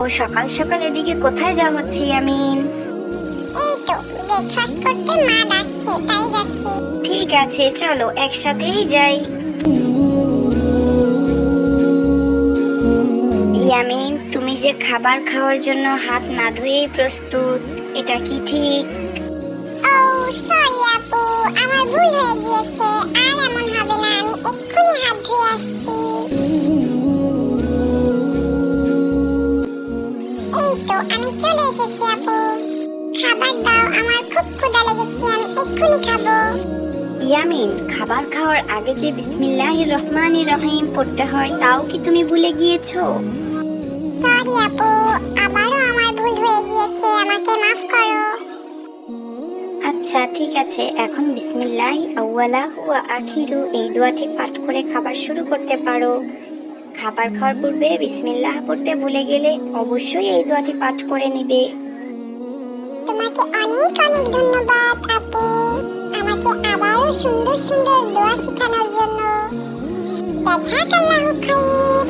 ও সকাল সকাল এদিকে কোথায় যাওয়া হচ্ছে ইয়ামিন? এই তো ব্রেকফাস্ট করতে মা ডাকছে, তাই যাচ্ছি। ঠিক আছে, চলো একসাথেই যাই। ইয়ামিন, তুমি যে খাবার খাওয়ার জন্য হাত না ধুয়েই প্রস্তুত, এটা কি ঠিক? ও সরি আপু, আমার ভুল হয়ে গিয়েছে। আর এমন হবে না, আমি এক্ষুনি হাত ধুয়ে আসছি। এই তো আমি চলে এসেছি আপু। খাবার দাও, আমার খুব ক্ষুধা লেগেছে, আমি এক্ষুনি খাবো। ইয়ামিন, খাবার খাওয়ার আগে যে বিসমিল্লাহির রহমানির রহিম পড়তে হয়, তাও কি তুমি ভুলে গিয়েছো? সরি আপু, আবারও আমার ভুল হয়ে গিয়েছে, আমাকে মাফ করো। আচ্ছা ঠিক আছে, এখন বিসমিল্লাহি আউয়ালাহু ওয়া আখিরু এই দোয়াটি পাঠ করে খাবার শুরু করতে পারো। খাবার খাওয়ার পূর্বে বিসমিল্লাহ পড়তে ভুলে গেলে অবশ্যই এই দোয়াটি পাঠ করে নিবে। তোমাকে অনেক অনেক ধন্যবাদ আপু, আমাকে আবারও সুন্দর সুন্দর দোয়া শেখানোর জন্য। জাযাকাল্লাহু খাইর।